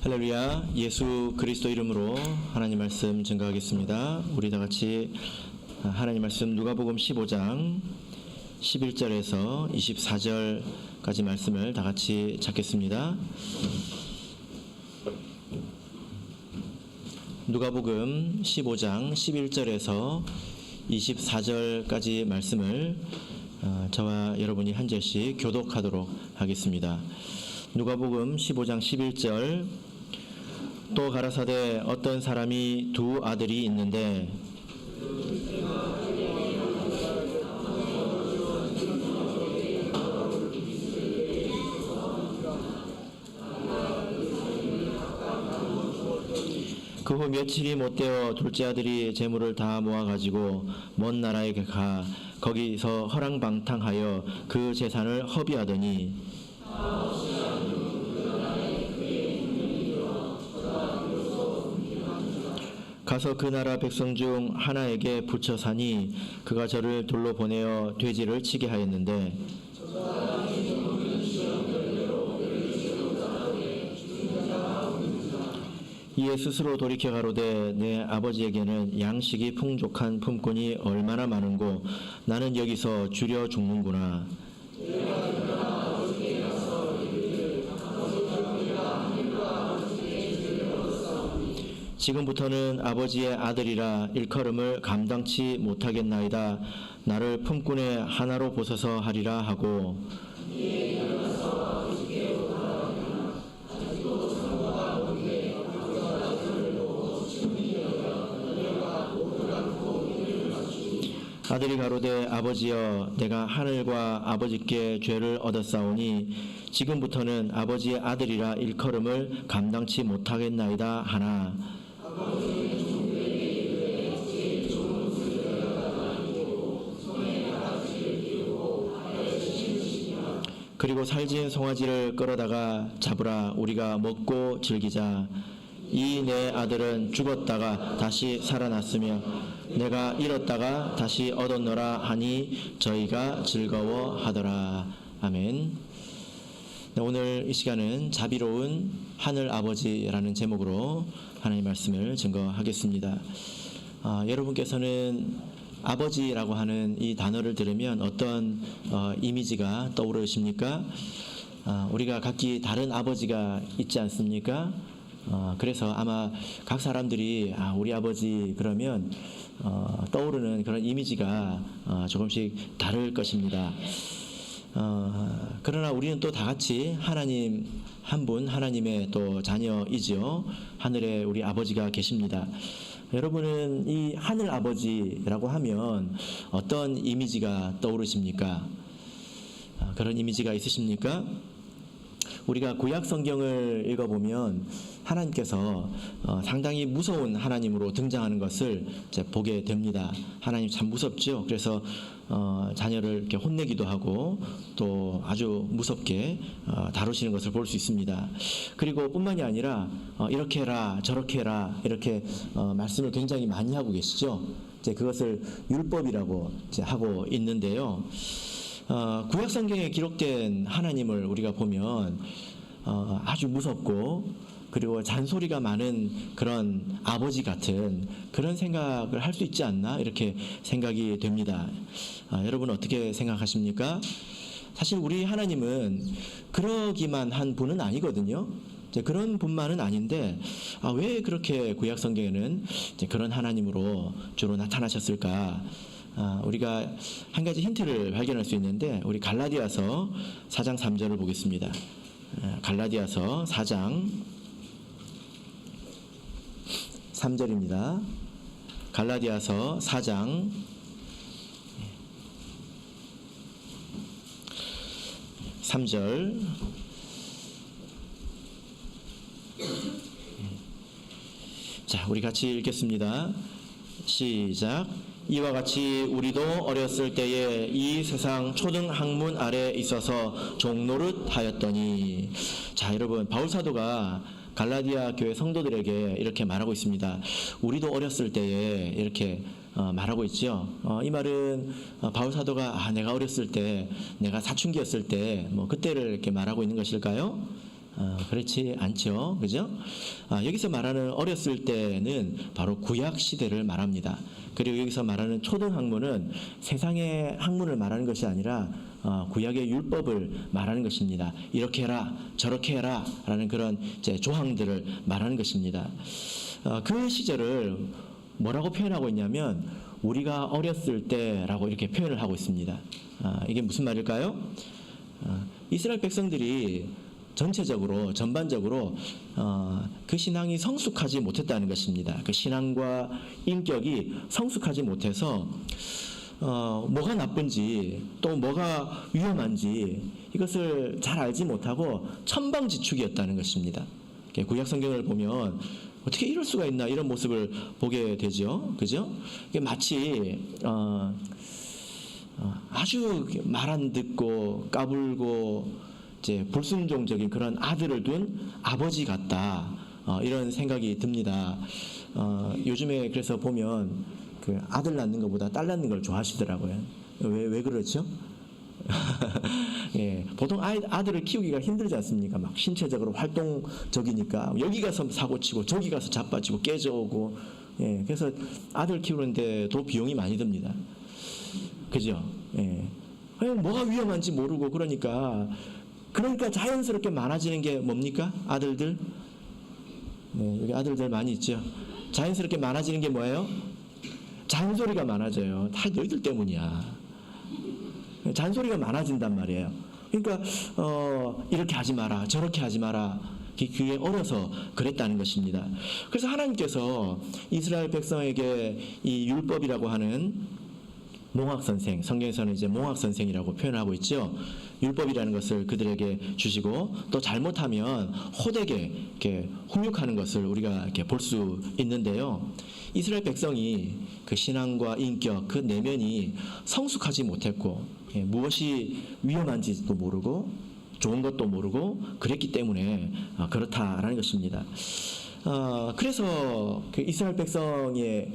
할렐루야. 예수 그리스도 이름으로 하나님 말씀 증거하겠습니다. 우리 다 같이 하나님 말씀 누가복음 15장 11절에서 24절까지 말씀을 다 같이 찾겠습니다. 누가복음 15장 11절에서 24절까지 말씀을 저와 여러분이 한 절씩 교독하도록 하겠습니다. 누가복음 15장 11절. 또 가라사대 어떤 사람이 두 아들이 있는데 그 후 며칠이 못되어 둘째 아들이 재물을 다 모아가지고 먼 나라에 가 거기서 허랑방탕하여 그 재산을 허비하더니 가서 그 나라 백성 중 하나에게 붙여 사니 그가 저를 돌로 보내어 돼지를 치게 하였는데 이에 스스로 돌이켜 가로되 내 아버지에게는 양식이 풍족한 품꾼이 얼마나 많은고 나는 여기서 줄여 죽는구나. 지금부터는 아버지의 아들이라 일컬음을 감당치 못하겠나이다. 나를 품꾼의 하나로 보소서 하리라 하고 아들이 가로되 아버지여 내가 하늘과 아버지께 죄를 얻었사오니 지금부터는 아버지의 아들이라 일컬음을 감당치 못하겠나이다 하나 그리고 살진 송아지를 끌어다가 잡으라. 우리가 먹고 즐기자. 이 내 아들은 죽었다가 다시 살아났으며 내가 잃었다가 다시 얻었노라 하니 저희가 즐거워하더라. 아멘. 네, 오늘 이 시간은 자비로운 하늘 아버지라는 제목으로 하나님 말씀을 증거하겠습니다. 여러분께서는 아버지라고 하는 이 단어를 들으면 어떤 이미지가 떠오르십니까? 우리가 각기 다른 아버지가 있지 않습니까? 그래서 아마 각 사람들이 우리 아버지 그러면 떠오르는 그런 이미지가 조금씩 다를 것입니다. 그러나 우리는 또 다 같이 하나님 한 분 하나님의 또 자녀이지요. 하늘에 우리 아버지가 계십니다. 여러분은 이 하늘 아버지라고 하면 어떤 이미지가 떠오르십니까? 그런 이미지가 있으십니까? 우리가 구약 성경을 읽어보면 하나님께서 상당히 무서운 하나님으로 등장하는 것을 이제 보게 됩니다. 하나님 참 무섭죠. 그래서 자녀를 이렇게 혼내기도 하고 또 아주 무섭게 다루시는 것을 볼 수 있습니다. 그리고 뿐만이 아니라 이렇게 해라 저렇게 해라 이렇게 말씀을 굉장히 많이 하고 계시죠. 이제 그것을 율법이라고 이제 하고 있는데요. 구약 성경에 기록된 하나님을 우리가 보면 아주 무섭고 그리고 잔소리가 많은 그런 아버지 같은 그런 생각을 할 수 있지 않나 이렇게 생각이 됩니다. 여러분 어떻게 생각하십니까? 사실 우리 하나님은 그러기만 한 분은 아니거든요. 이제 그런 분만은 아닌데 왜 그렇게 구약 성경에는 이제 그런 하나님으로 주로 나타나셨을까? 우리가 한 가지 힌트를 발견할 수 있는데 우리 갈라디아서 4장 3절을 보겠습니다. 갈라디아서 4장 3절입니다. 갈라디아서 4장 3절. 자, 우리 같이 읽겠습니다. 시작. 이와 같이 우리도 어렸을 때에 이 세상 초등 학문 아래 있어서 종노릇 하였더니. 자, 여러분 바울 사도가 갈라디아 교회 성도들에게 이렇게 말하고 있습니다. 우리도 어렸을 때에 이렇게 말하고 있죠. 이 말은 바울 사도가 내가 어렸을 때, 내가 사춘기였을 때, 그때를 이렇게 말하고 있는 것일까요? 그렇지 않죠. 그죠? 여기서 말하는 어렸을 때는 바로 구약 시대를 말합니다. 그리고 여기서 말하는 초등학문은 세상의 학문을 말하는 것이 아니라 구약의 율법을 말하는 것입니다. 이렇게 해라, 저렇게 해라 라는 그런 이제 조항들을 말하는 것입니다. 그 시절을 뭐라고 표현하고 있냐면 우리가 어렸을 때라고 이렇게 표현을 하고 있습니다. 이게 무슨 말일까요? 이스라엘 백성들이 전반적으로 그 신앙이 성숙하지 못했다는 것입니다. 그 신앙과 인격이 성숙하지 못해서 뭐가 나쁜지 또 뭐가 위험한지 이것을 잘 알지 못하고 천방지축이었다는 것입니다. 구약 성경을 보면 어떻게 이럴 수가 있나 이런 모습을 보게 되죠. 그죠? 마치 아주 말 안 듣고 까불고 이제 불순종적인 그런 아들을 둔 아버지 같다. 이런 생각이 듭니다. 요즘에 그래서 보면 그 아들 낳는 것보다 딸 낳는 걸 좋아하시더라고요. 왜 그렇죠? 예, 보통 아들을 키우기가 힘들지 않습니까? 막 신체적으로 활동적이니까 여기 가서 사고치고 저기 가서 자빠지고 깨져오고, 예, 그래서 아들 키우는데 도 비용이 많이 듭니다. 그죠? 예, 뭐가 위험한지 모르고 그러니까 자연스럽게 많아지는 게 뭡니까? 아들들? 네, 여기 아들들 많이 있죠. 자연스럽게 많아지는 게 뭐예요? 잔소리가 많아져요. 다 너희들 때문이야. 잔소리가 많아진단 말이에요. 그러니까 이렇게 하지 마라, 저렇게 하지 마라. 그게 어려서 그랬다는 것입니다. 그래서 하나님께서 이스라엘 백성에게 이 율법이라고 하는 몽학선생, 성경에서는 이제 몽학선생이라고 표현하고 있죠. 율법이라는 것을 그들에게 주시고 또 잘못하면 호되게 이렇게 훈육하는 것을 우리가 이렇게 볼 수 있는데요. 이스라엘 백성이 그 신앙과 인격, 그 내면이 성숙하지 못했고 무엇이 위험한지도 모르고 좋은 것도 모르고 그랬기 때문에 그렇다라는 것입니다. 그래서 그 이스라엘 백성의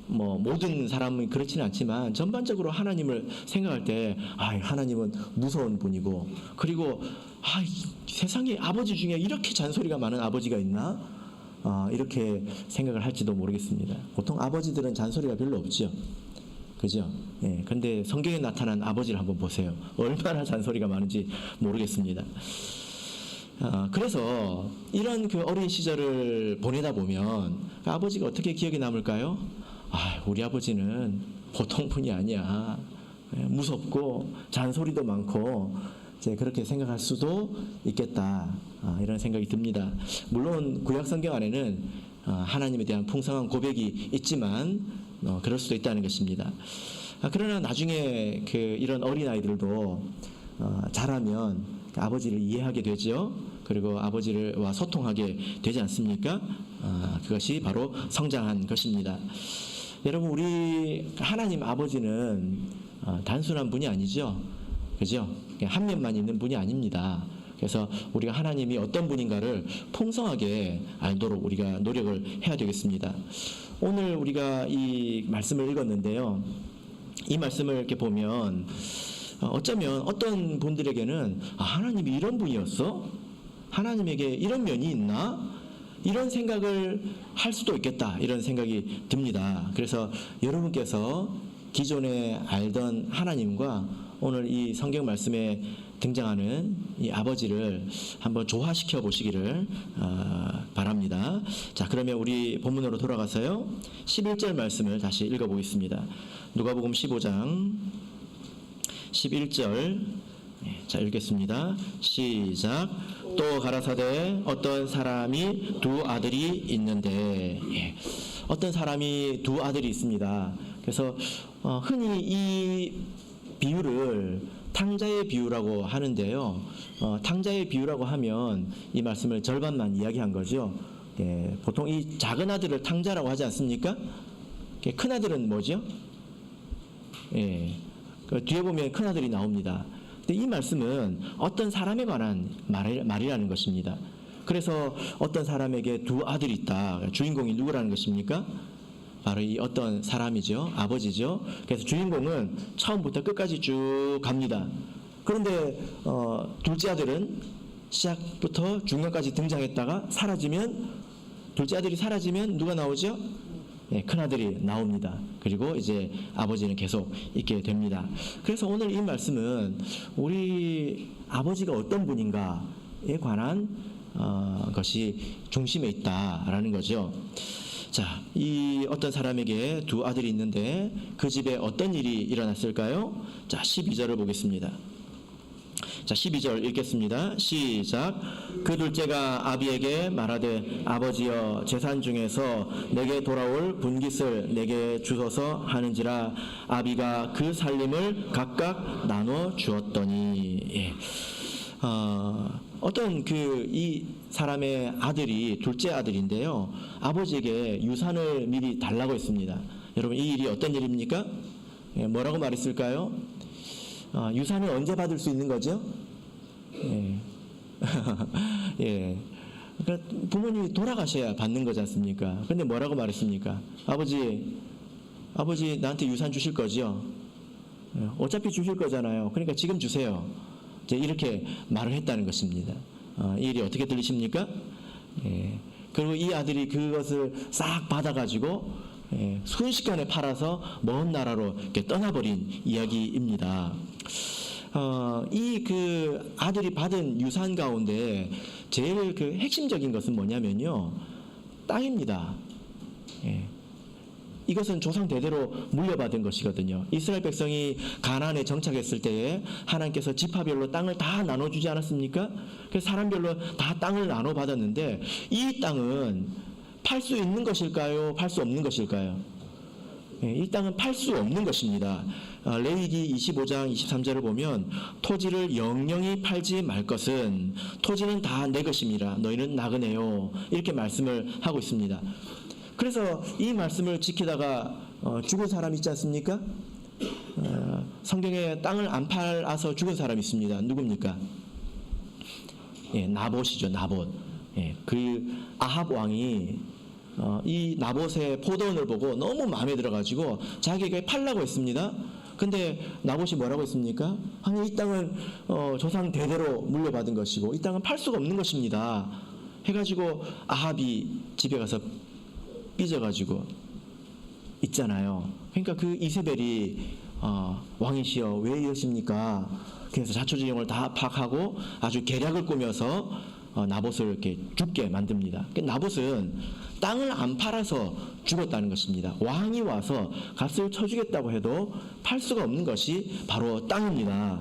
모든 사람은 그렇지는 않지만 전반적으로 하나님을 생각할 때 하나님은 무서운 분이고 그리고 세상에 아버지 중에 이렇게 잔소리가 많은 아버지가 있나? 이렇게 생각을 할지도 모르겠습니다. 보통 아버지들은 잔소리가 별로 없죠. 그죠? 예, 근데 성경에 나타난 아버지를 한번 보세요. 얼마나 잔소리가 많은지 모르겠습니다. 그래서 이런 그 어린 시절을 보내다 보면 아버지가 어떻게 기억에 남을까요? 우리 아버지는 보통 분이 아니야. 무섭고 잔소리도 많고 이제 그렇게 생각할 수도 있겠다. 이런 생각이 듭니다. 물론 구약 성경 안에는 하나님에 대한 풍성한 고백이 있지만 그럴 수도 있다는 것입니다. 그러나 나중에 이런 어린 아이들도 자라면 아버지를 이해하게 되죠. 그리고 아버지와 소통하게 되지 않습니까? 그것이 바로 성장한 것입니다. 여러분, 우리 하나님 아버지는 단순한 분이 아니죠. 그죠? 한 면만 있는 분이 아닙니다. 그래서 우리가 하나님이 어떤 분인가를 풍성하게 알도록 우리가 노력을 해야 되겠습니다. 오늘 우리가 이 말씀을 읽었는데요. 이 말씀을 이렇게 보면 어쩌면 어떤 분들에게는 하나님이 이런 분이었어? 하나님에게 이런 면이 있나? 이런 생각을 할 수도 있겠다. 이런 생각이 듭니다. 그래서 여러분께서 기존에 알던 하나님과 오늘 이 성경 말씀에 등장하는 이 아버지를 한번 조화시켜 보시기를 바랍니다. 자, 그러면 우리 본문으로 돌아가서요. 11절 말씀을 다시 읽어보겠습니다. 누가복음 15장 11절 자, 읽겠습니다. 시작. 또 가라사대 어떤 사람이 두 아들이 있는데 어떤 사람이 두 아들이 있습니다. 그래서 흔히 이 비유를 탕자의 비유라고 하는데요. 탕자의 비유라고 하면 이 말씀을 절반만 이야기한 거죠. 보통 이 작은 아들을 탕자라고 하지 않습니까? 큰 아들은 뭐죠? 그 뒤에 보면 큰 아들이 나옵니다. 근데 이 말씀은 어떤 사람에 관한 말이라는 것입니다. 그래서 어떤 사람에게 두 아들이 있다. 주인공이 누구라는 것입니까? 바로 이 어떤 사람이죠. 아버지죠. 그래서 주인공은 처음부터 끝까지 쭉 갑니다. 그런데 둘째 아들은 시작부터 중간까지 등장했다가 사라지면, 둘째 아들이 사라지면 누가 나오죠? 네, 큰아들이 나옵니다. 그리고 이제 아버지는 계속 있게 됩니다. 그래서 오늘 이 말씀은 우리 아버지가 어떤 분인가에 관한 것이 중심에 있다라는 거죠. 자, 이 어떤 사람에게 두 아들이 있는데 그 집에 어떤 일이 일어났을까요? 자, 12절을 보겠습니다. 자, 12절 읽겠습니다. 시작. 그 둘째가 아비에게 말하되 아버지여 재산 중에서 내게 돌아올 분깃을 내게 주소서 하는지라. 아비가 그 살림을 각각 나눠 주었더니. 예. 어떤 이 사람의 아들이 둘째 아들인데요, 아버지에게 유산을 미리 달라고 했습니다. 여러분, 이 일이 어떤 일입니까? 예, 뭐라고 말했을까요? 유산을 언제 받을 수 있는 거죠? 예. 예. 그러니까 부모님이 돌아가셔야 받는 거지 않습니까? 근데 뭐라고 말했습니까? 아버지 나한테 유산 주실 거죠? 예. 어차피 주실 거잖아요. 그러니까 지금 주세요. 이제 이렇게 말을 했다는 것입니다. 이 일이 어떻게 들리십니까? 예. 그리고 이 아들이 그것을 싹 받아가지고 순식간에 팔아서 먼 나라로 이렇게 떠나버린 이야기입니다. 이 아들이 받은 유산 가운데 제일 핵심적인 것은 뭐냐면요, 땅입니다. 예. 이것은 조상 대대로 물려받은 것이거든요. 이스라엘 백성이 가나안에 정착했을 때에 하나님께서 지파별로 땅을 다 나눠주지 않았습니까? 그래서 사람별로 다 땅을 나눠받았는데 이 땅은 팔 수 있는 것일까요? 팔 수 없는 것일까요? 이 땅은 팔 수 없는 것입니다. 레위기 25장 23절을 보면 토지를 영영히 팔지 말 것은 토지는 다 내 것입니다. 너희는 나그네요. 이렇게 말씀을 하고 있습니다. 그래서 이 말씀을 지키다가 죽은 사람 있지 않습니까? 성경에 땅을 안 팔아서 죽은 사람이 있습니다. 누굽니까? 예, 나봇이죠. 나봇. 예, 그 아합 왕이 이 나봇의 포도원을 보고 너무 마음에 들어가지고 자기에게 팔라고 했습니다. 근데 나봇이 뭐라고 했습니까? 아니, 이 땅은 조상 대대로 물려받은 것이고 이 땅은 팔 수가 없는 것입니다. 해가지고 아합이 집에 가서 삐져가지고 있잖아요. 그러니까 그 이세벨이 왕이시여 왜 이러십니까? 그래서 자초지종을 다 파악하고 아주 계략을 꾸며서 나봇을 이렇게 죽게 만듭니다. 나봇은 땅을 안 팔아서 죽었다는 것입니다. 왕이 와서 값을 쳐주겠다고 해도 팔 수가 없는 것이 바로 땅입니다.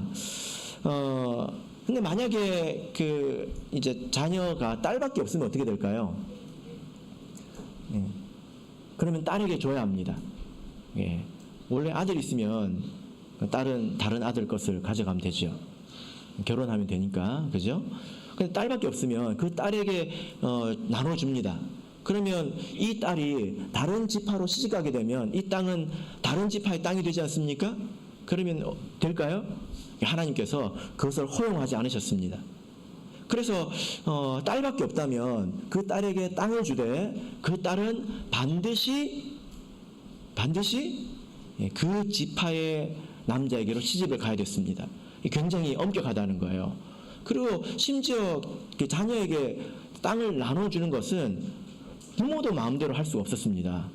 근데 만약에 이제 자녀가 딸밖에 없으면 어떻게 될까요? 예. 그러면 딸에게 줘야 합니다. 예. 원래 아들 있으면 딸은 다른 아들 것을 가져가면 되죠. 결혼하면 되니까, 그죠? 근데 딸밖에 없으면 그 딸에게 나눠줍니다. 그러면 이 딸이 다른 지파로 시집가게 되면 이 땅은 다른 지파의 땅이 되지 않습니까? 그러면 될까요? 하나님께서 그것을 허용하지 않으셨습니다. 그래서 딸밖에 없다면 그 딸에게 땅을 주되 그 딸은 반드시 그 지파의 남자에게로 시집을 가야 됐습니다. 굉장히 엄격하다는 거예요. 그리고 심지어 그 자녀에게 땅을 나눠주는 것은 부모도 마음대로 할 수가 없었습니다.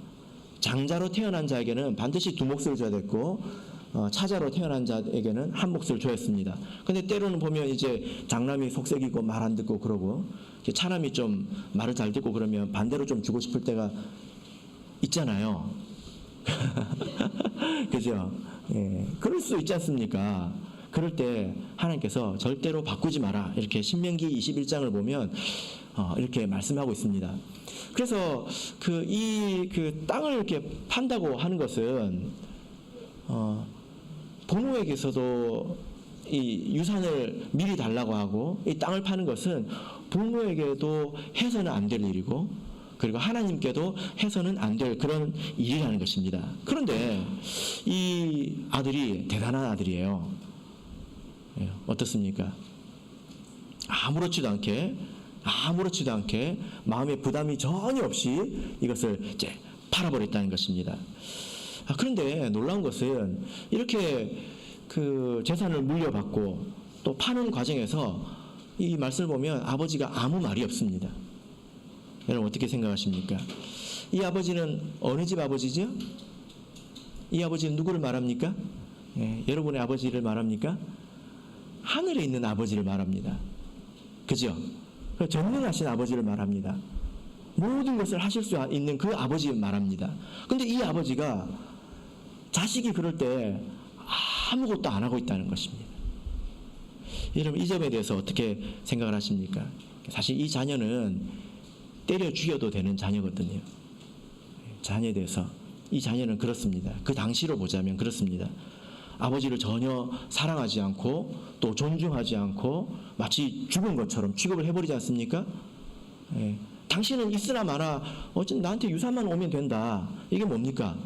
장자로 태어난 자에게는 반드시 두 몫을 줘야 됐고 차자로 태어난 자에게는 한 몫을 줘야 했습니다. 근데 때로는 보면 이제 장남이 속색이고 말 안 듣고 그러고 차남이 좀 말을 잘 듣고 그러면 반대로 좀 주고 싶을 때가 있잖아요. 그죠? 예, 그럴 수 있지 않습니까? 그럴 때 하나님께서 절대로 바꾸지 마라. 이렇게 신명기 21장을 보면 이렇게 말씀하고 있습니다. 그래서 그 땅을 이렇게 판다고 하는 것은 부모에게서도 이 유산을 미리 달라고 하고 이 땅을 파는 것은 부모에게도 해서는 안 될 일이고 그리고 하나님께도 해서는 안 될 그런 일이라는 것입니다. 그런데 이 아들이 대단한 아들이에요. 어떻습니까? 아무렇지도 않게 마음에 부담이 전혀 없이 이것을 이제 팔아버렸다는 것입니다. 그런데 놀라운 것은 이렇게 그 재산을 물려받고 또 파는 과정에서 이 말씀을 보면 아버지가 아무 말이 없습니다. 여러분 어떻게 생각하십니까? 이 아버지는 어느 집 아버지죠? 이 아버지는 누구를 말합니까? 예, 여러분의 아버지를 말합니까? 하늘에 있는 아버지를 말합니다. 그죠? 전능하신 아버지를 말합니다. 모든 것을 하실 수 있는 그 아버지를 말합니다. 근데 이 아버지가 자식이 그럴 때 아무것도 안 하고 있다는 것입니다. 여러분 이 점에 대해서 어떻게 생각을 하십니까? 사실 이 자녀는 때려 죽여도 되는 자녀거든요. 자녀에 대해서 이 자녀는 그렇습니다. 그 당시로 보자면 그렇습니다. 아버지를 전혀 사랑하지 않고 또 존중하지 않고 마치 죽은 것처럼 취급을 해버리지 않습니까? 예. 당신은 있으나 마나 어쨌든 나한테 유산만 오면 된다. 이게 뭡니까?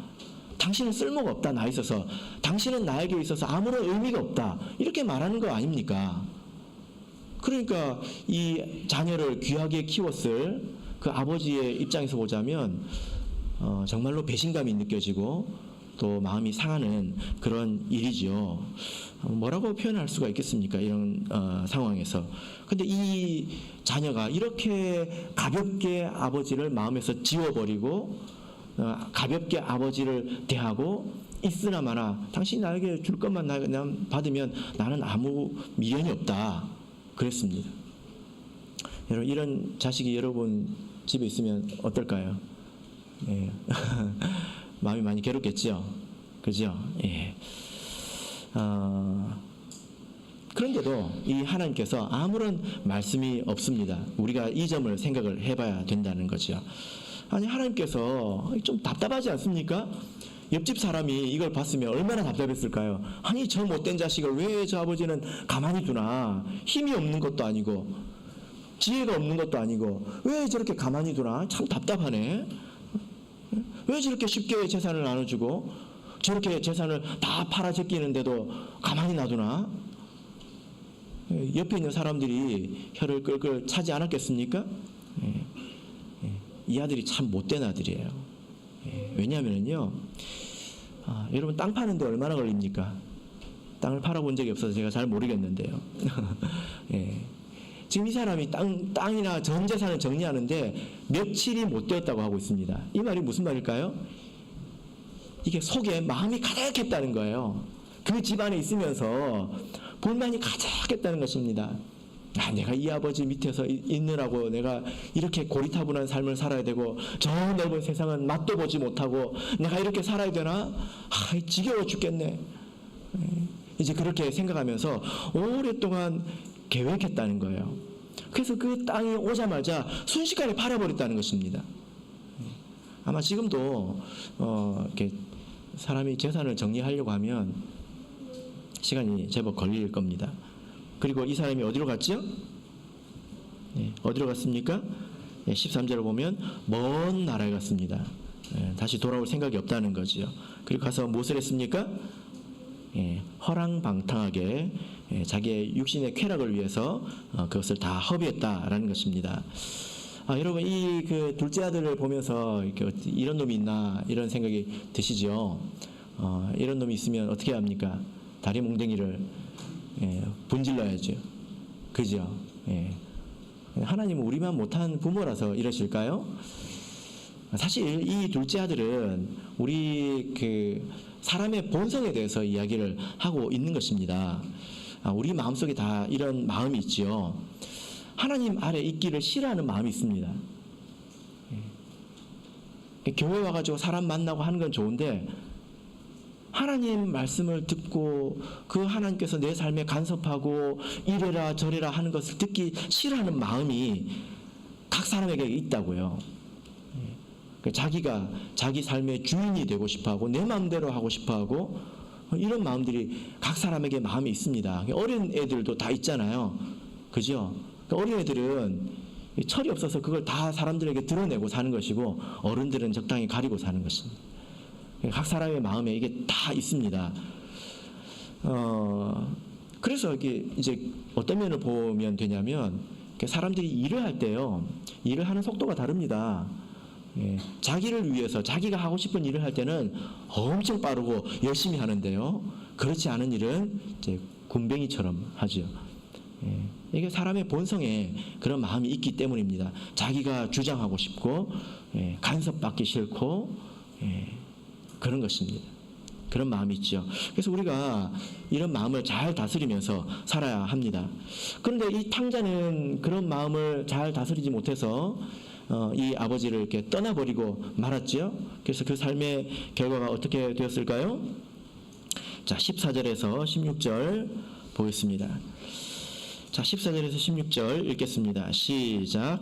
당신은 쓸모가 없다. 나 있어서. 당신은 나에게 있어서 아무런 의미가 없다. 이렇게 말하는 거 아닙니까? 그러니까 이 자녀를 귀하게 키웠을 그 아버지의 입장에서 보자면 정말로 배신감이 느껴지고 또 마음이 상하는 그런 일이죠. 뭐라고 표현할 수가 있겠습니까? 이런 상황에서. 근데 이 자녀가 이렇게 가볍게 아버지를 마음에서 지워버리고 가볍게 아버지를 대하고 있으나 마나 당신이 나에게 줄 것만 그냥 받으면 나는 아무 미련이 없다. 그랬습니다. 여러분 이런 자식이 여러분 집에 있으면 어떨까요? 예. 마음이 많이 괴롭겠죠. 그죠? 예. 그런데도 이 하나님께서 아무런 말씀이 없습니다. 우리가 이 점을 생각을 해봐야 된다는 거죠. 아니 하나님께서 좀 답답하지 않습니까? 옆집 사람이 이걸 봤으면 얼마나 답답했을까요? 아니 저 못된 자식을 왜 저 아버지는 가만히 두나? 힘이 없는 것도 아니고 지혜가 없는 것도 아니고 왜 저렇게 가만히 두나? 참 답답하네. 왜 저렇게 쉽게 재산을 나눠주고 저렇게 재산을 다 팔아 제끼는데도 가만히 놔두나? 옆에 있는 사람들이 혀를 끌끌 차지 않았겠습니까? 이 아들이 참 못된 아들이에요. 왜냐하면요, 여러분 땅 파는데 얼마나 걸립니까? 땅을 팔아본 적이 없어서 제가 잘 모르겠는데요. 지금 이 사람이 땅이나 전 재산을 정리하는데 며칠이 못 되었다고 하고 있습니다. 이 말이 무슨 말일까요? 이게 속에 마음이 가득했다는 거예요. 그 집안에 있으면서 불만이 가득했다는 것입니다. 내가 이 아버지 밑에서 있느라고 내가 이렇게 고리타분한 삶을 살아야 되고 저 넓은 세상은 맛도 보지 못하고 내가 이렇게 살아야 되나? 지겨워 죽겠네. 이제 그렇게 생각하면서 오랫동안 계획했다는 거예요. 그래서 그 땅이 오자마자 순식간에 팔아버렸다는 것입니다. 아마 지금도 이렇게 사람이 재산을 정리하려고 하면 시간이 제법 걸릴 겁니다. 그리고 이 사람이 어디로 갔죠? 어디로 갔습니까? 13절을 보면 먼 나라에 갔습니다. 다시 돌아올 생각이 없다는 거죠. 그리고 가서 무엇을 했습니까? 허랑방탕하게 자기의 육신의 쾌락을 위해서 그것을 다 허비했다라는 것입니다. 여러분 이 그 둘째 아들을 보면서 이런 놈이 있나 이런 생각이 드시죠? 이런 놈이 있으면 어떻게 합니까? 다리 몽댕이를 분질러야죠. 그죠? 하나님은 우리만 못한 부모라서 이러실까요? 사실 이 둘째 아들은 우리 그 사람의 본성에 대해서 이야기를 하고 있는 것입니다. 우리 마음속에 다 이런 마음이 있지요. 하나님 아래 있기를 싫어하는 마음이 있습니다. 교회 와가지고 사람 만나고 하는 건 좋은데 하나님 말씀을 듣고 그 하나님께서 내 삶에 간섭하고 이래라 저래라 하는 것을 듣기 싫어하는 마음이 각 사람에게 있다고요. 자기가 자기 삶의 주인이 되고 싶어하고 내 마음대로 하고 싶어하고 이런 마음들이 각 사람에게 마음이 있습니다. 어린 애들도 다 있잖아요. 그죠? 어린 애들은 철이 없어서 그걸 다 사람들에게 드러내고 사는 것이고 어른들은 적당히 가리고 사는 것입니다. 각 사람의 마음에 이게 다 있습니다. 그래서 이게 이제 어떤 면을 보면 되냐면 사람들이 일을 할 때요, 일을 하는 속도가 다릅니다. 자기를 위해서 자기가 하고 싶은 일을 할 때는 엄청 빠르고 열심히 하는데요, 그렇지 않은 일은 이제 군뱅이처럼 하죠. 이게 사람의 본성에 그런 마음이 있기 때문입니다. 자기가 주장하고 싶고 간섭받기 싫고 그런 것입니다. 그런 마음이 있죠. 그래서 우리가 이런 마음을 잘 다스리면서 살아야 합니다. 그런데 이 탕자는 그런 마음을 잘 다스리지 못해서 이 아버지를 이렇게 떠나버리고 말았죠. 그래서 그 삶의 결과가 어떻게 되었을까요? 자, 14절에서 16절 보겠습니다. 자, 14절에서 16절 읽겠습니다. 시작.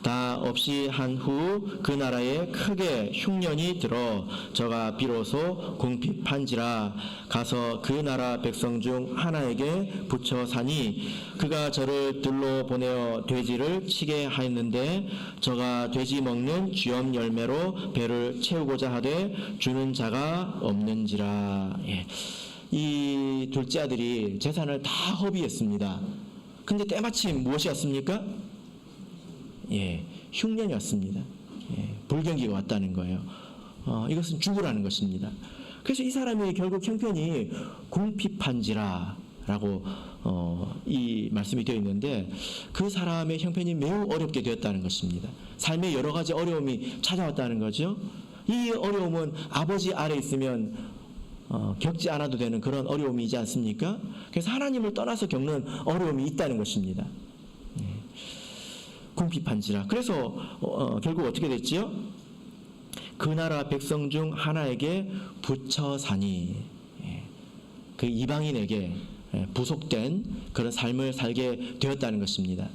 다 없이 한 후 그 나라에 크게 흉년이 들어 저가 비로소 궁핍한지라 가서 그 나라 백성 중 하나에게 붙여 사니 그가 저를 들로 보내어 돼지를 치게 하였는데 저가 돼지 먹는 쥐엄 열매로 배를 채우고자 하되 주는 자가 없는지라. 이 둘째 아들이 재산을 다 허비했습니다. 근데 때마침 무엇이었습니까? 흉년이 왔습니다. 불경기가 왔다는 거예요. 이것은 죽으라는 것입니다. 그래서 이 사람이 결국 형편이 궁핍한지라 라고 이 말씀이 되어 있는데 그 사람의 형편이 매우 어렵게 되었다는 것입니다. 삶에 여러 가지 어려움이 찾아왔다는 거죠. 이 어려움은 아버지 아래 있으면 겪지 않아도 되는 그런 어려움이지 않습니까? 그래서 하나님을 떠나서 겪는 어려움이 있다는 것입니다. 궁핍한지라. 그래서 결국 어떻게 됐지요? 그 나라 백성 중 하나에게 붙여 사니 그 이방인에게 부속된 그런 삶을 살게 되었다는 것입니다.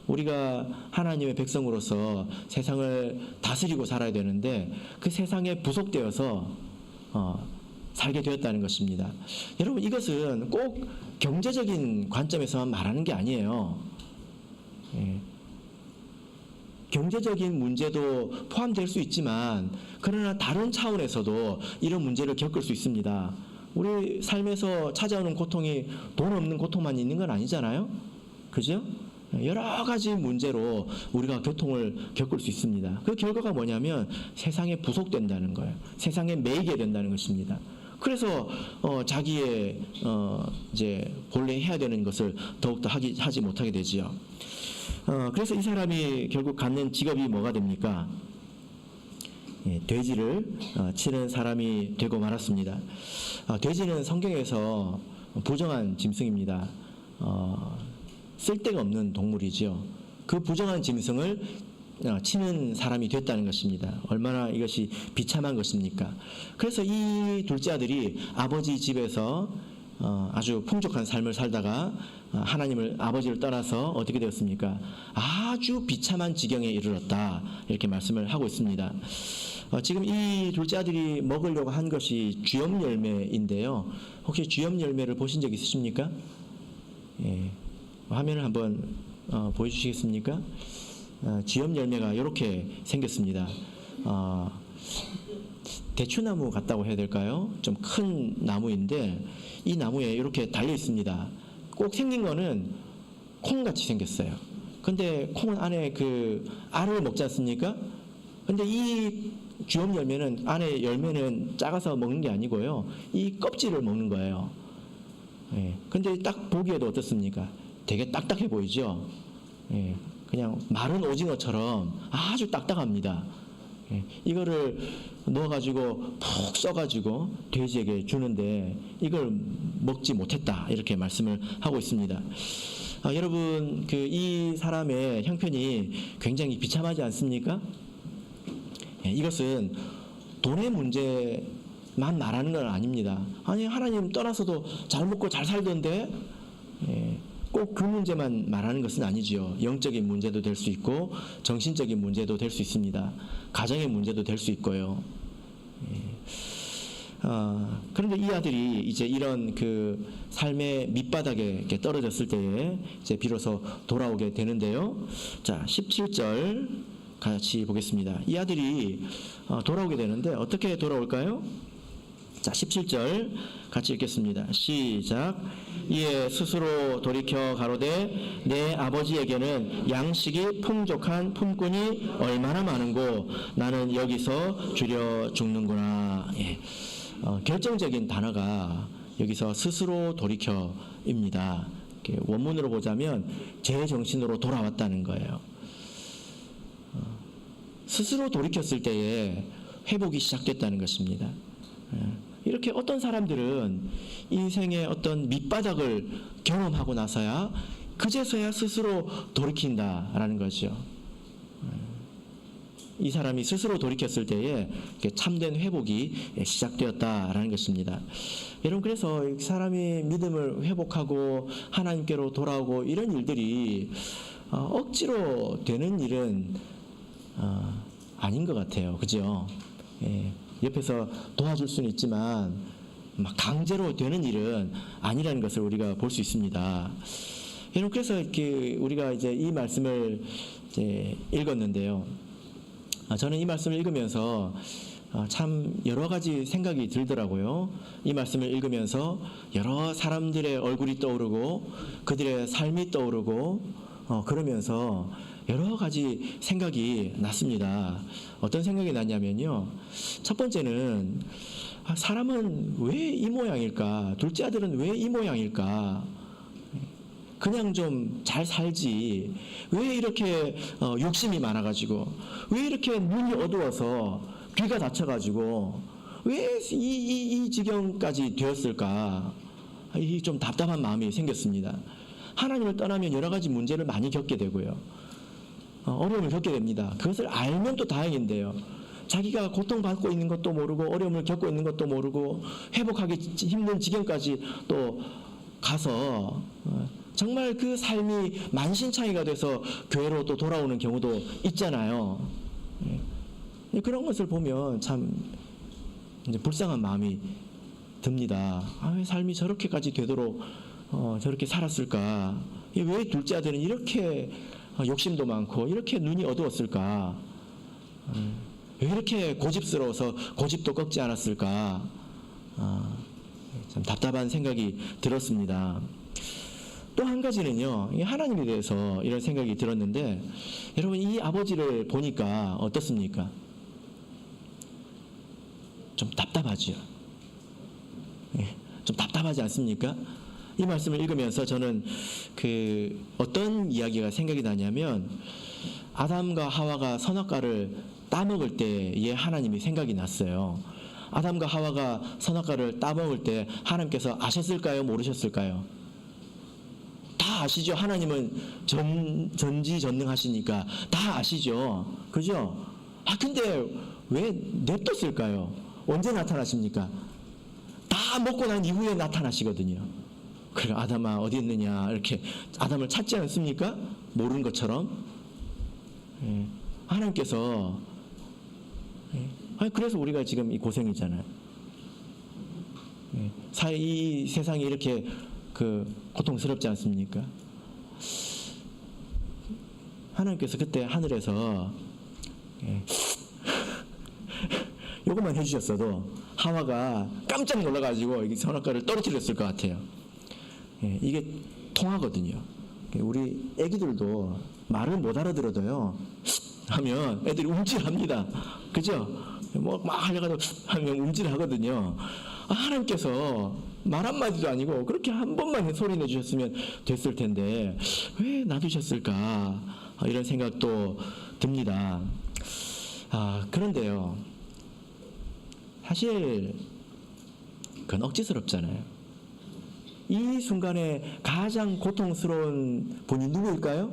우리가 하나님의 백성으로서 세상을 다스리고 살아야 되는데 그 세상에 부속되어서 살게 되었다는 것입니다. 여러분, 이것은 꼭 경제적인 관점에서만 말하는 게 아니에요. 경제적인 문제도 포함될 수 있지만 그러나 다른 차원에서도 이런 문제를 겪을 수 있습니다. 우리 삶에서 찾아오는 고통이 돈 없는 고통만 있는 건 아니잖아요. 그죠? 여러 가지 문제로 우리가 고통을 겪을 수 있습니다. 그 결과가 뭐냐면 세상에 부속된다는 거예요. 세상에 매이게 된다는 것입니다. 그래서 자기의 이제 본래 해야 되는 것을 더욱더 하지 못하게 되지요. 그래서 이 사람이 결국 갖는 직업이 뭐가 됩니까? 돼지를 치는 사람이 되고 말았습니다. 돼지는 성경에서 부정한 짐승입니다. 쓸데가 없는 동물이죠. 그 부정한 짐승을 치는 사람이 됐다는 것입니다. 얼마나 이것이 비참한 것입니까? 그래서 이 둘째 아들이 아버지 집에서 아주 풍족한 삶을 살다가 하나님을 아버지를 떠나서 어떻게 되었습니까? 아주 비참한 지경에 이르렀다, 이렇게 말씀을 하고 있습니다. 지금 이 둘째 아들이 먹으려고 한 것이 쥐엄 열매인데요. 혹시 쥐엄 열매를 보신 적 있으십니까? 화면을 한번 보여주시겠습니까? 쥐엄 열매가 이렇게 생겼습니다. 대추나무 같다고 해야 될까요? 좀 큰 나무인데 이 나무에 이렇게 달려 있습니다. 꼭 생긴 거는 콩같이 생겼어요. 근데 콩은 안에 그 알을 먹지 않습니까? 근데 이 쥐엄 열매는 안에 열매는 작아서 먹는 게 아니고요. 이 껍질을 먹는 거예요. 근데 딱 보기에도 어떻습니까? 되게 딱딱해 보이죠? 그냥 마른 오징어처럼 아주 딱딱합니다. 이거를 넣어가지고 푹 써가지고 돼지에게 주는데 이걸 먹지 못했다, 이렇게 말씀을 하고 있습니다. 여러분, 이 사람의 형편이 굉장히 비참하지 않습니까? 이것은 돈의 문제만 말하는 건 아닙니다. 아니, 하나님 떠나서도 잘 먹고 잘 살던데 꼭 그 문제만 말하는 것은 아니지요. 영적인 문제도 될 수 있고 정신적인 문제도 될 수 있습니다. 가정의 문제도 될 수 있고요. 그런데 이 아들이 이제 이런 그 삶의 밑바닥에 이렇게 떨어졌을 때에 이제 비로소 돌아오게 되는데요. 자, 17절 같이 보겠습니다. 이 아들이 돌아오게 되는데 어떻게 돌아올까요? 자, 17절 같이 읽겠습니다. 시작. 이에 스스로 돌이켜 가로되 내 아버지에게는 양식이 풍족한 품꾼이 얼마나 많은고 나는 여기서 줄여 죽는구나. 결정적인 단어가 여기서 스스로 돌이켜입니다. 원문으로 보자면 제 정신으로 돌아왔다는 거예요. 스스로 돌이켰을 때에 회복이 시작됐다는 것입니다. 이렇게 어떤 사람들은 인생의 어떤 밑바닥을 경험하고 나서야 그제서야 스스로 돌이킨다라는 거죠. 이 사람이 스스로 돌이켰을 때에 참된 회복이 시작되었다라는 것입니다. 여러분, 그래서 사람이 믿음을 회복하고 하나님께로 돌아오고 이런 일들이 억지로 되는 일은 아닌 것 같아요. 그죠? 옆에서 도와줄 수는 있지만 막 강제로 되는 일은 아니라는 것을 우리가 볼 수 있습니다. 여러분, 그래서 이렇게 우리가 이제 이 말씀을 이제 읽었는데요. 저는 이 말씀을 읽으면서 참 여러 가지 생각이 들더라고요. 이 말씀을 읽으면서 여러 사람들의 얼굴이 떠오르고 그들의 삶이 떠오르고 그러면서 여러 가지 생각이 났습니다. 어떤 생각이 났냐면요. 첫 번째는 사람은 왜 이 모양일까? 둘째 아들은 왜 이 모양일까? 그냥 좀 잘 살지. 왜 이렇게 욕심이 많아가지고, 왜 이렇게 눈이 어두워서 귀가 닫혀가지고, 왜 이 지경까지 되었을까? 이 좀 답답한 마음이 생겼습니다. 하나님을 떠나면 여러 가지 문제를 많이 겪게 되고요. 어려움을 겪게 됩니다. 그것을 알면 또 다행인데요. 자기가 고통받고 있는 것도 모르고 어려움을 겪고 있는 것도 모르고 회복하기 힘든 지경까지 또 가서 정말 그 삶이 만신창이가 돼서 교회로 또 돌아오는 경우도 있잖아요. 그런 것을 보면 참 이제 불쌍한 마음이 듭니다. 왜 삶이 저렇게까지 되도록 저렇게 살았을까? 왜 둘째 아들은 이렇게 욕심도 많고 이렇게 눈이 어두웠을까? 왜 이렇게 고집스러워서 고집도 꺾지 않았을까? 참 답답한 생각이 들었습니다. 또 한 가지는요, 하나님에 대해서 이런 생각이 들었는데, 여러분, 이 아버지를 보니까 어떻습니까? 좀 답답하죠. 좀 답답하지 않습니까? 이 말씀을 읽으면서 저는 어떤 이야기가 생각이 나냐면, 아담과 하와가 선악과를 따먹을 때에 하나님이 생각이 났어요. 아담과 하와가 선악과를 따먹을 때 하나님께서 아셨을까요? 모르셨을까요? 다 아시죠? 하나님은 전지전능하시니까 다 아시죠? 그죠? 근데 왜 냅뒀을까요? 언제 나타나십니까? 다 먹고 난 이후에 나타나시거든요. 그래, 아담아 어디 있느냐 이렇게 아담을 찾지 않습니까? 모르는 것처럼. 하나님께서 그래서 우리가 지금 이 고생이잖아요. 이 세상이 이렇게 고통스럽지 않습니까? 하나님께서 그때 하늘에서 요것만 해주셨어도 하와가 깜짝 놀라가지고 선악과를 떨어뜨렸을 것 같아요. 이게 통하거든요. 우리 애기들도 말을 못 알아들어도요 하면 애들이 움찔합니다. 그죠? 막 하려고 하면 움찔하거든요. 하나님께서 말 한마디도 아니고 그렇게 한 번만 소리 내주셨으면 됐을 텐데 왜 놔두셨을까? 이런 생각도 듭니다. 그런데요, 사실 그건 억지스럽잖아요. 이 순간에 가장 고통스러운 분이 누구일까요?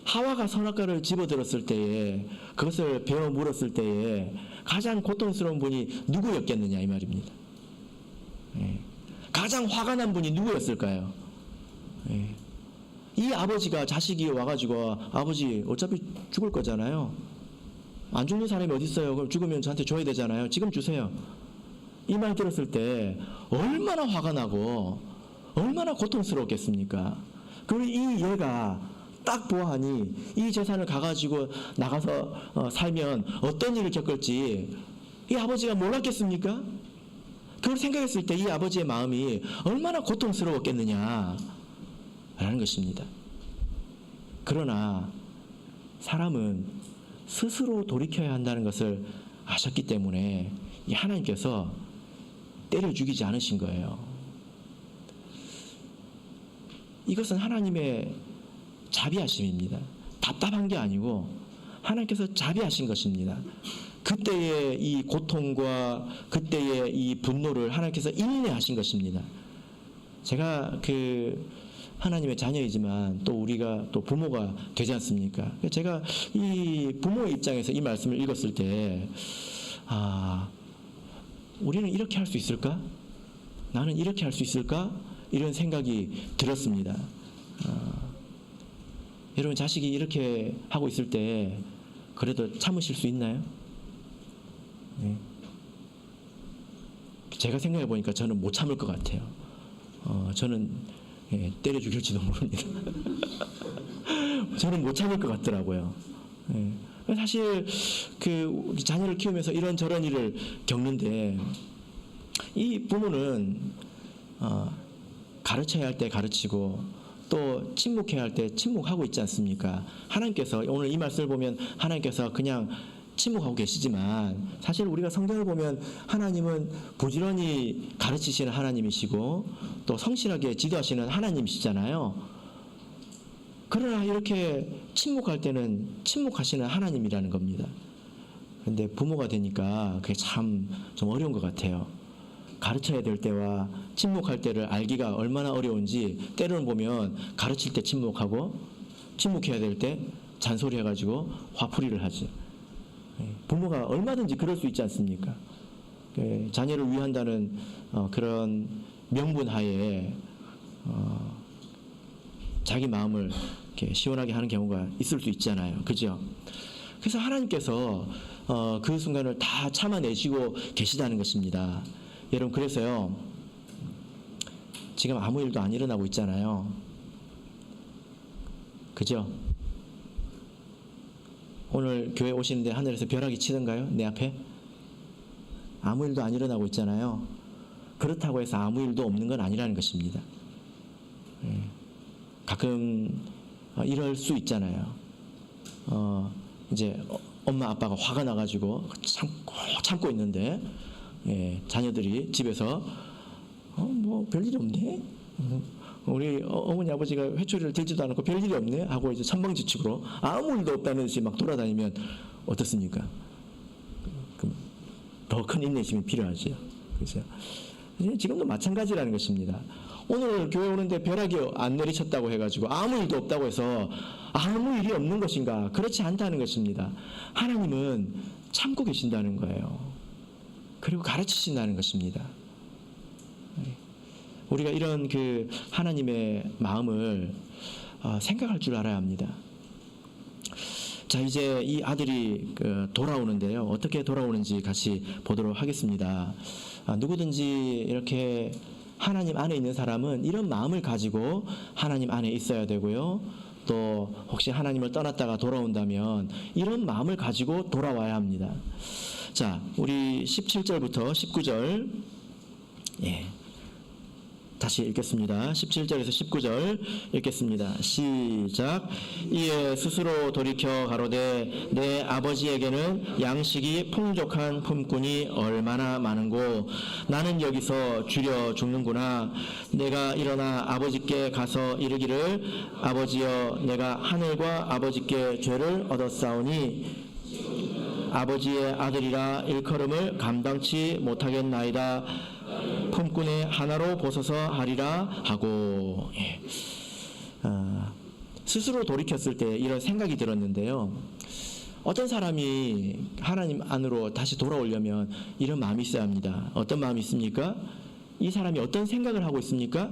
하와가 선악과를 집어들었을 때에, 그것을 베어 물었을 때에 가장 고통스러운 분이 누구였겠느냐 이 말입니다. 가장 화가 난 분이 누구였을까요? 이 아버지가 자식이 와가지고 아버지 어차피 죽을 거잖아요. 안 죽는 사람이 어디 있어요? 그럼 죽으면 저한테 줘야 되잖아요. 지금 주세요. 이 말 들었을 때 얼마나 화가 나고 얼마나 고통스러웠겠습니까? 그리고 이 얘가 딱 보아하니 이 재산을 가가지고 나가서 살면 어떤 일을 겪을지 이 아버지가 몰랐겠습니까? 그걸 생각했을 때 이 아버지의 마음이 얼마나 고통스러웠겠느냐 라는 것입니다. 그러나 사람은 스스로 돌이켜야 한다는 것을 아셨기 때문에 이 하나님께서 때려 죽이지 않으신 거예요. 이것은 하나님의 자비하심입니다. 답답한 게 아니고 하나님께서 자비하신 것입니다. 그때의 이 고통과 그때의 이 분노를 하나님께서 인내하신 것입니다. 제가 하나님의 자녀이지만 또 우리가 또 부모가 되지 않습니까? 제가 이 부모의 입장에서 이 말씀을 읽었을 때, 우리는 이렇게 할 수 있을까? 나는 이렇게 할 수 있을까? 이런 생각이 들었습니다. 여러분, 자식이 이렇게 하고 있을 때 그래도 참으실 수 있나요? 네. 제가 생각해 보니까 저는 못 참을 것 같아요. 저는 때려 죽일지도 모릅니다. 저는 못 참을 것 같더라고요. 사실 자녀를 키우면서 이런저런 일을 겪는데, 이 부모는 가르쳐야 할 때 가르치고 또 침묵해야 할 때 침묵하고 있지 않습니까? 하나님께서 오늘 이 말씀을 보면 하나님께서 그냥 침묵하고 계시지만, 사실 우리가 성경을 보면 하나님은 부지런히 가르치시는 하나님이시고 또 성실하게 지도하시는 하나님이시잖아요. 그러나 이렇게 침묵할 때는 침묵하시는 하나님이라는 겁니다. 그런데 부모가 되니까 그게 참 좀 어려운 것 같아요. 가르쳐야 될 때와 침묵할 때를 알기가 얼마나 어려운지, 때로는 보면 가르칠 때 침묵하고 침묵해야 될 때 잔소리해가지고 화풀이를 하지. 부모가 얼마든지 그럴 수 있지 않습니까? 자녀를 위한다는 그런 명분 하에 자기 마음을 이렇게 시원하게 하는 경우가 있을 수 있잖아요. 그죠? 그래서 하나님께서 그 순간을 다 참아내시고 계시다는 것입니다. 여러분, 그래서요, 지금 아무 일도 안 일어나고 있잖아요. 그죠? 오늘 교회 오시는데 하늘에서 벼락이 치던가요? 내 앞에? 아무 일도 안 일어나고 있잖아요. 그렇다고 해서 아무 일도 없는 건 아니라는 것입니다. 가끔 이럴 수 있잖아요. 이제 엄마 아빠가 화가 나가지고 참고 있는데, 자녀들이 집에서 뭐 별일이 없네, 우리 어머니 아버지가 회초리를 들지도 않고 별일이 없네 하고 이제 천방지축으로 아무 일도 없다는 듯이 막 돌아다니면 어떻습니까? 더 큰 인내심이 필요하죠. 그래서 지금도 마찬가지라는 것입니다. 오늘 교회 오는데 벼락이 안 내리쳤다고 해가지고 아무 일도 없다고 해서 아무 일이 없는 것인가? 그렇지 않다는 것입니다. 하나님은 참고 계신다는 거예요. 그리고 가르치신다는 것입니다. 우리가 이런 하나님의 마음을 생각할 줄 알아야 합니다. 자, 이제 이 아들이 돌아오는데요. 어떻게 돌아오는지 같이 보도록 하겠습니다. 누구든지 이렇게 하나님 안에 있는 사람은 이런 마음을 가지고 하나님 안에 있어야 되고요. 또 혹시 하나님을 떠났다가 돌아온다면 이런 마음을 가지고 돌아와야 합니다. 자, 우리 17절부터 19절 다시 읽겠습니다. 17절에서 19절 읽겠습니다. 시작. 이에 스스로 돌이켜 가로되 내 아버지에게는 양식이 풍족한 품꾼이 얼마나 많은고 나는 여기서 주려 죽는구나. 내가 일어나 아버지께 가서 이르기를 아버지여 내가 하늘과 아버지께 죄를 얻었사오니 아버지의 아들이라 일컬음을 감당치 못하겠나이다. 품꾼의 하나로 보소서 하리라 하고. 스스로 돌이켰을 때 이런 생각이 들었는데요. 어떤 사람이 하나님 안으로 다시 돌아오려면 이런 마음이 있어야 합니다. 어떤 마음이 있습니까? 이 사람이 어떤 생각을 하고 있습니까?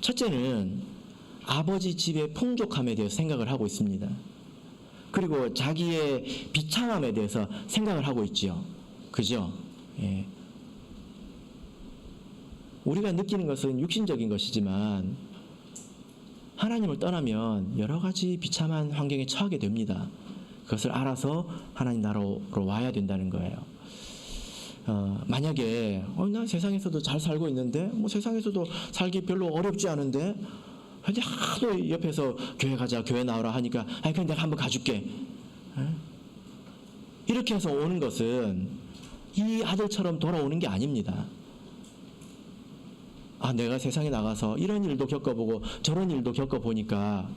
첫째는 아버지 집의 풍족함에 대해서 생각을 하고 있습니다. 그리고 자기의 비참함에 대해서 생각을 하고 있지요. 그죠? 우리가 느끼는 것은 육신적인 것이지만 하나님을 떠나면 여러 가지 비참한 환경에 처하게 됩니다. 그것을 알아서 하나님 나라로 와야 된다는 거예요. 만약에 난 세상에서도 잘 살고 있는데 뭐 세상에서도 살기 별로 어렵지 않은데 근데 하도 옆에서 교회 가자 교회 나오라 하니까 그냥 내가 한번 가줄게. 이렇게 해서 오는 것은 이 아들처럼 돌아오는 게 아닙니다. 내가 세상에 나가서 이런 일도 겪어보고 저런 일도 겪어보니까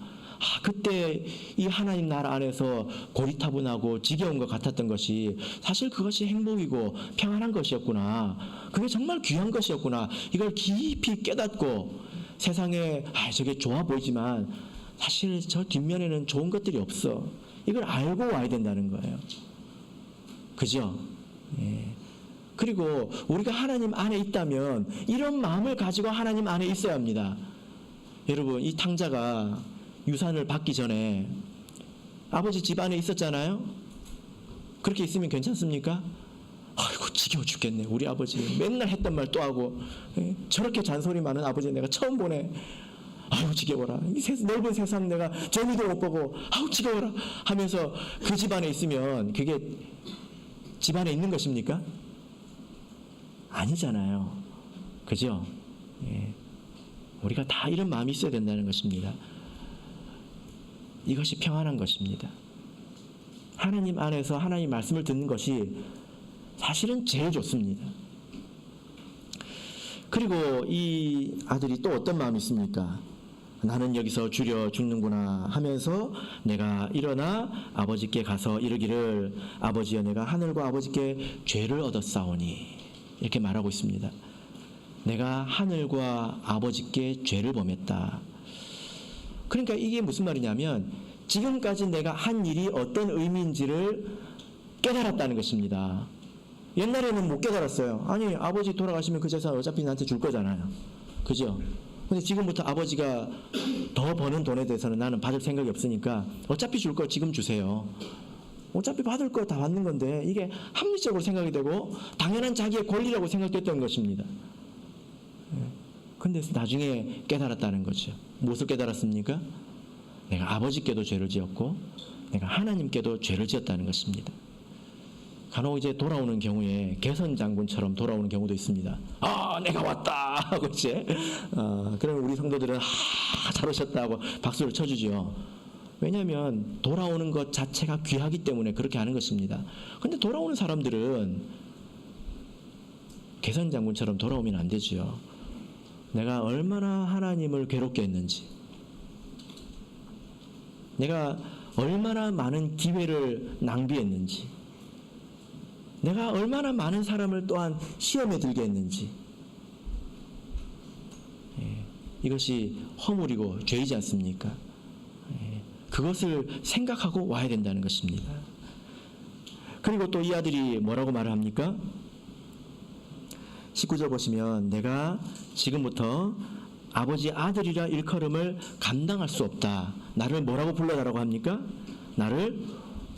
그때 이 하나님 나라 안에서 고리타분하고 지겨운 것 같았던 것이 사실 그것이 행복이고 평안한 것이었구나. 그게 정말 귀한 것이었구나. 이걸 깊이 깨닫고 세상에 저게 좋아 보이지만 사실 저 뒷면에는 좋은 것들이 없어. 이걸 알고 와야 된다는 거예요. 그죠? 예. 그리고 우리가 하나님 안에 있다면 이런 마음을 가지고 하나님 안에 있어야 합니다. 여러분, 이 탕자가 유산을 받기 전에 아버지 집 안에 있었잖아요. 그렇게 있으면 괜찮습니까? 아이고 지겨워 죽겠네. 우리 아버지 맨날 했던 말 또 하고 저렇게 잔소리 많은 아버지 내가 처음 보네. 아유 지겨워라. 이 넓은 세상 내가 재미도 못 보고 아우 지겨워라 하면서 그 집 안에 있으면 그게 집 안에 있는 것입니까? 아니잖아요. 그죠? 예. 우리가 다 이런 마음이 있어야 된다는 것입니다. 이것이 평안한 것입니다. 하나님 안에서 하나님 말씀을 듣는 것이 사실은 제일 좋습니다. 그리고 이 아들이 또 어떤 마음이 있습니까? 나는 여기서 줄여 죽는구나 하면서 내가 일어나 아버지께 가서 이르기를 아버지여 내가 하늘과 아버지께 죄를 얻었사오니 이렇게 말하고 있습니다. 내가 하늘과 아버지께 죄를 범했다. 그러니까 이게 무슨 말이냐면 지금까지 내가 한 일이 어떤 의미인지를 깨달았다는 것입니다. 옛날에는 못 깨달았어요. 아니 아버지 돌아가시면 그 재산 어차피 나한테 줄 거잖아요. 그죠? 근데 지금부터 아버지가 더 버는 돈에 대해서는 나는 받을 생각이 없으니까 어차피 줄 거 지금 주세요. 어차피 받을 거 다 받는 건데 이게 합리적으로 생각이 되고 당연한 자기의 권리라고 생각됐던 것입니다. 근데 나중에 깨달았다는 거죠. 무엇을 깨달았습니까? 내가 아버지께도 죄를 지었고 내가 하나님께도 죄를 지었다는 것입니다. 간혹 이제 돌아오는 경우에 개선 장군처럼 돌아오는 경우도 있습니다. 내가 왔다 하고 이제 그러면 우리 성도들은 잘 오셨다 하고 박수를 쳐주죠. 왜냐하면 돌아오는 것 자체가 귀하기 때문에 그렇게 하는 것입니다. 근데 돌아오는 사람들은 개선 장군처럼 돌아오면 안 되죠. 내가 얼마나 하나님을 괴롭게 했는지, 내가 얼마나 많은 기회를 낭비했는지, 내가 얼마나 많은 사람을 또한 시험에 들게 했는지, 이것이 허물이고 죄이지 않습니까? 그것을 생각하고 와야 된다는 것입니다. 그리고 또 이 아들이 뭐라고 말을 합니까? 19절 보시면 내가 지금부터 아버지 아들이라 일컬음을 감당할 수 없다. 나를 뭐라고 불러달라고 합니까? 나를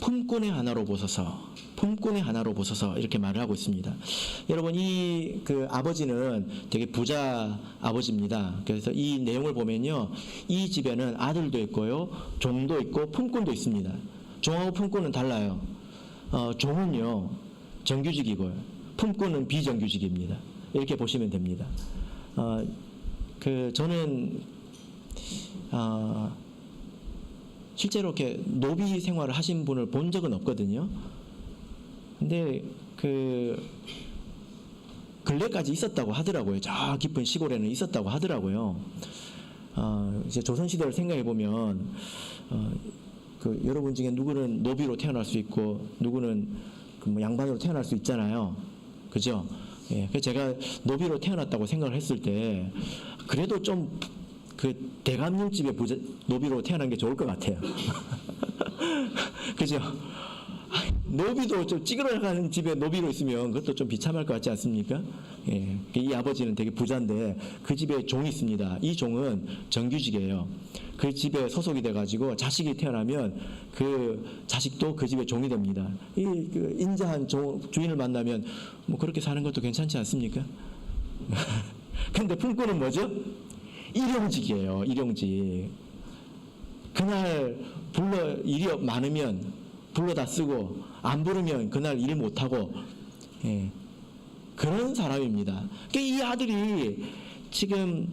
품꾼의 하나로 보소서. 품꾼의 하나로 보소서 이렇게 말을 하고 있습니다. 여러분 이 아버지는 되게 부자 아버지입니다. 그래서 이 내용을 보면요, 이 집에는 아들도 있고요, 종도 있고 품꾼도 있습니다. 종하고 품꾼은 달라요. 종은요 정규직이고요, 품꾼은 비정규직입니다. 이렇게 보시면 됩니다. 저는 실제로 이렇게 노비 생활을 하신 분을 본 적은 없거든요. 근데 근래까지 있었다고 하더라고요. 저 깊은 시골에는 있었다고 하더라고요. 이제 조선시대를 생각해 보면 여러분 중에 누구는 노비로 태어날 수 있고 누구는 양반으로 태어날 수 있잖아요. 그죠? 예, 그래서 제가 노비로 태어났다고 생각을 했을 때 그래도 좀 대감님 집에 노비로 태어난 게 좋을 것 같아요. 그죠? 노비도 좀 찌그러가는 집에 노비로 있으면 그것도 좀 비참할 것 같지 않습니까? 예, 이 아버지는 되게 부자인데 그 집에 종이 있습니다. 이 종은 정규직이에요. 그 집에 소속이 돼가지고 자식이 태어나면 그 자식도 그 집의 종이 됩니다. 인자한 주인을 만나면 뭐 그렇게 사는 것도 괜찮지 않습니까? 근데 품꾼은 뭐죠? 일용직이에요. 일용직. 그날 일이 많으면 불러다 쓰고 안 부르면 그날 일 못하고, 그런 사람입니다. 그러니까 이 아들이 지금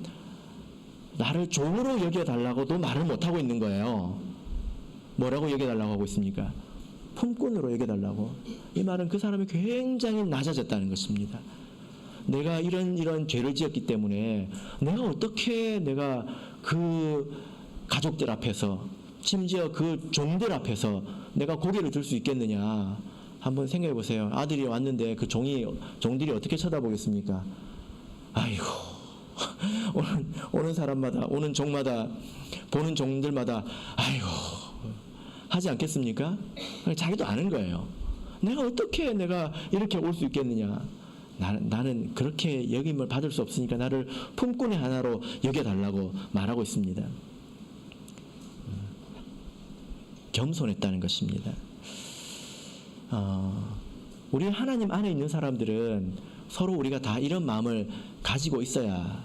나를 종으로 여겨달라고도 말을 못하고 있는 거예요. 뭐라고 여겨달라고 하고 있습니까? 품꾼으로 여겨달라고. 이 말은 그 사람이 굉장히 낮아졌다는 것입니다. 내가 이런 죄를 지었기 때문에 내가 어떻게 내가 그 가족들 앞에서 심지어 그 종들 앞에서 내가 고개를 들 수 있겠느냐. 한번 생각해 보세요. 아들이 왔는데 그 종들이 어떻게 쳐다보겠습니까? 아이고, 오는 사람마다, 오는 종마다, 보는 종들마다, 아이고, 하지 않겠습니까? 자기도 아는 거예요. 내가 어떻게 내가 이렇게 올 수 있겠느냐. 나는 그렇게 여김을 받을 수 없으니까 나를 품꾼의 하나로 여겨달라고 말하고 있습니다. 겸손했다는 것입니다. 우리 하나님 안에 있는 사람들은 서로 우리가 다 이런 마음을 가지고 있어야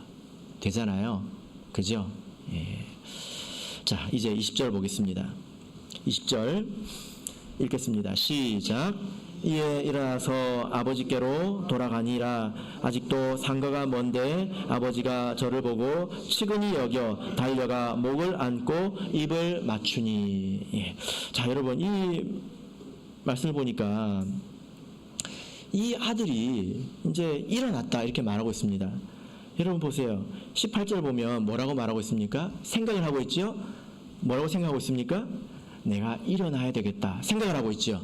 되잖아요. 그죠? 예. 자, 이제 20절 보겠습니다. 20절 읽겠습니다. 시작. 이에 일어나서 아버지께로 돌아가니라. 아직도 상가가 먼데 아버지가 저를 보고 측은히 여겨 달려가 목을 안고 입을 맞추니. 예. 자, 여러분, 이 말씀을 보니까 이 아들이 이제 일어났다 이렇게 말하고 있습니다. 여러분 보세요. 18절 보면 뭐라고 말하고 있습니까? 생각을 하고 있죠? 뭐라고 생각하고 있습니까? 내가 일어나야 되겠다 생각을 하고 있죠.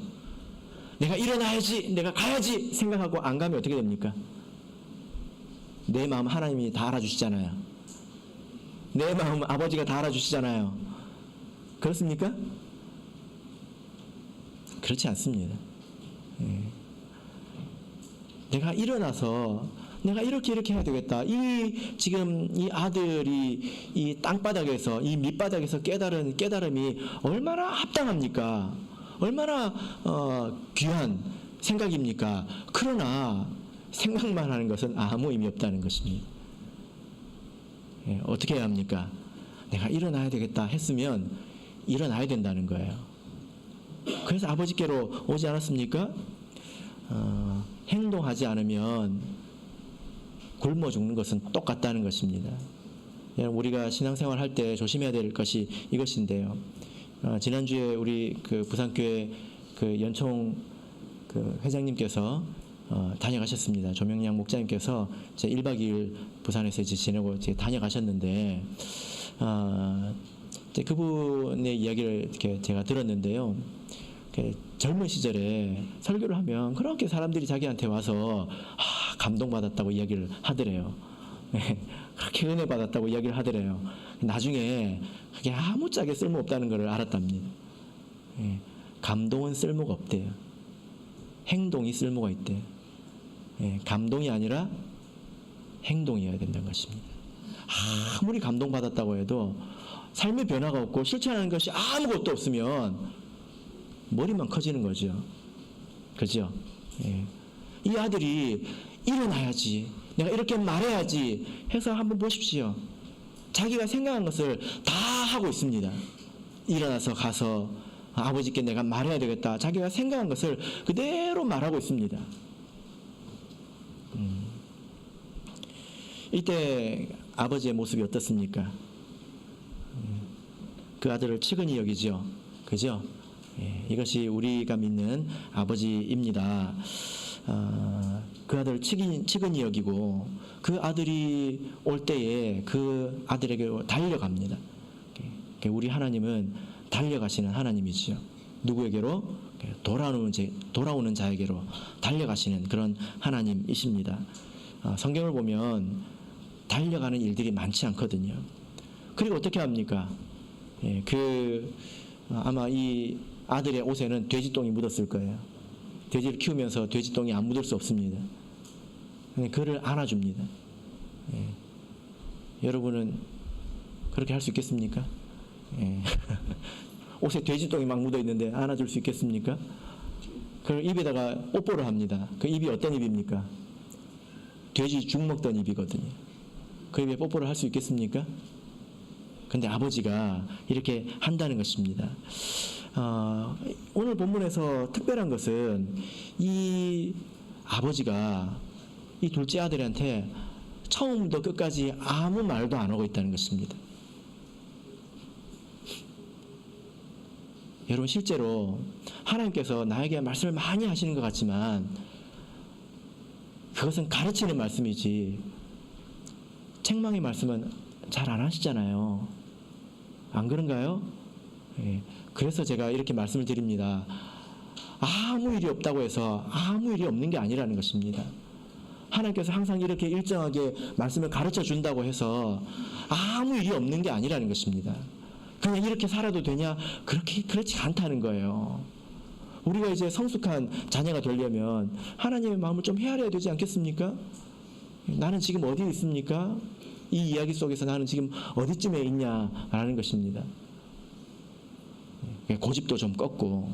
내가 일어나야지, 내가 가야지 생각하고 안 가면 어떻게 됩니까? 내 마음 하나님이 다 알아주시잖아요. 내 마음 아버지가 다 알아주시잖아요. 그렇습니까? 그렇지 않습니다. 예. 내가 일어나서 내가 이렇게 해야 되겠다. 지금 이 아들이 이 땅바닥에서, 이 밑바닥에서 깨달은 깨달음이 얼마나 합당합니까? 얼마나 귀한 생각입니까? 그러나 생각만 하는 것은 아무 의미 없다는 것입니다. 예, 어떻게 해야 합니까? 내가 일어나야 되겠다 했으면 일어나야 된다는 거예요. 그래서 아버지께로 오지 않았습니까? 행동하지 않으면 굶어 죽는 것은 똑같다는 것입니다. 우리가 신앙생활 할 때 조심해야 될 것이 이것인데요. 지난주에 우리 그 부산교회 그 연총 그 회장님께서 다녀가셨습니다. 조명양 목사님께서 제 1박 2일 부산에서 이제 지내고 이제 다녀가셨는데, 이제 그분의 이야기를 이렇게 제가 들었는데요. 젊은 시절에 설교를 하면 그렇게 사람들이 자기한테 와서 감동받았다고 이야기를 하더래요. 그렇게 은혜 받았다고 이야기를 하더래요. 나중에 그게 아무짝에 쓸모없다는 것을 알았답니다. 감동은 쓸모가 없대요. 행동이 쓸모가 있대요. 감동이 아니라 행동이어야 된다는 것입니다. 아무리 감동받았다고 해도 삶의 변화가 없고 실천하는 것이 아무것도 없으면 머리만 커지는 거죠. 그죠? 이 아들이 일어나야지, 내가 이렇게 말해야지 해서 한번 보십시오. 자기가 생각한 것을 다 하고 있습니다. 일어나서 가서 아버지께 내가 말해야 되겠다. 자기가 생각한 것을 그대로 말하고 있습니다. 이때 아버지의 모습이 어떻습니까? 그 아들을 측은히 여기죠. 그죠? 이것이 우리가 믿는 아버지입니다. 그 아들을 측은히 여기고 그 아들이 올 때에 그 아들에게 달려갑니다. 우리 하나님은 달려가시는 하나님이지요. 누구에게로? 돌아오는 자에게로 달려가시는 그런 하나님이십니다. 성경을 보면 달려가는 일들이 많지 않거든요. 그리고 어떻게 합니까? 아마 이 아들의 옷에는 돼지똥이 묻었을 거예요. 돼지를 키우면서 돼지똥이 안 묻을 수 없습니다. 그를 안아줍니다. 여러분은 그렇게 할 수 있겠습니까? 옷에 돼지똥이 막 묻어 있는데 안아줄 수 있겠습니까? 그걸 입에다가 뽀뽀를 합니다. 그 입이 어떤 입입니까? 돼지 죽 먹던 입이거든요. 그 입에 뽀뽀를 할 수 있겠습니까? 근데 아버지가 이렇게 한다는 것입니다. 오늘 본문에서 특별한 것은 이 아버지가 이 둘째 아들한테 처음부터 끝까지 아무 말도 안 하고 있다는 것입니다. 여러분, 실제로 하나님께서 나에게 말씀을 많이 하시는 것 같지만 그것은 가르치는 말씀이지 책망의 말씀은 잘 안 하시잖아요. 안 그런가요? 예. 그래서 제가 이렇게 말씀을 드립니다. 아무 일이 없다고 해서 아무 일이 없는 게 아니라는 것입니다. 하나님께서 항상 이렇게 일정하게 말씀을 가르쳐 준다고 해서 아무 일이 없는 게 아니라는 것입니다. 그냥 이렇게 살아도 되냐? 그렇지 않다는 거예요. 우리가 이제 성숙한 자녀가 되려면 하나님의 마음을 좀 헤아려야 되지 않겠습니까? 나는 지금 어디에 있습니까? 이 이야기 속에서 나는 지금 어디쯤에 있냐라는 것입니다. 고집도 좀 꺾고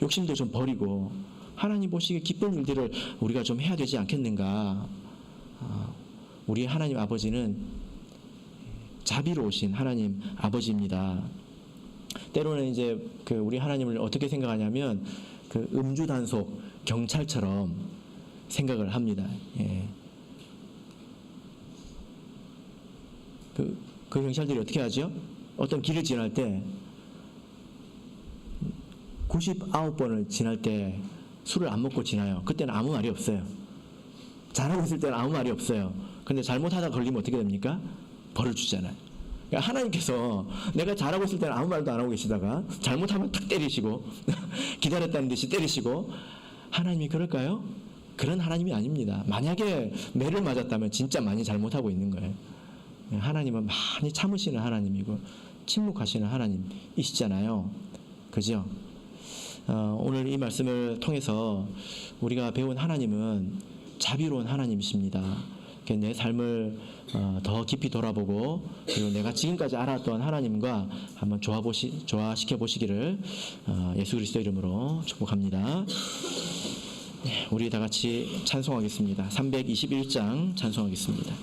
욕심도 좀 버리고 하나님 보시기에 기쁜 일들을 우리가 좀 해야 되지 않겠는가. 우리 하나님 아버지는 자비로우신 하나님 아버지입니다. 때로는 이제 우리 하나님을 어떻게 생각하냐면 음주 단속 경찰처럼 생각을 합니다. 예. 그 경찰들이 어떻게 하죠? 어떤 길을 지날 때 99번을 지날 때 술을 안 먹고 지나요. 그때는 아무 말이 없어요. 잘하고 있을 때는 아무 말이 없어요. 근데 잘못하다 걸리면 어떻게 됩니까? 벌을 주잖아요. 그러니까 하나님께서 내가 잘하고 있을 때는 아무 말도 안 하고 계시다가 잘못하면 탁 때리시고 기다렸다는 듯이 때리시고 하나님이 그럴까요? 그런 하나님이 아닙니다. 만약에 매를 맞았다면 진짜 많이 잘못하고 있는 거예요. 하나님은 많이 참으시는 하나님이고 침묵하시는 하나님이시잖아요. 그죠? 오늘 이 말씀을 통해서 우리가 배운 하나님은 자비로운 하나님이십니다. 내 삶을 더 깊이 돌아보고 그리고 내가 지금까지 알았던 하나님과 한번 조화시켜 보시기를 예수 그리스도 이름으로 축복합니다. 우리 다 같이 찬송하겠습니다. 321장 찬송하겠습니다.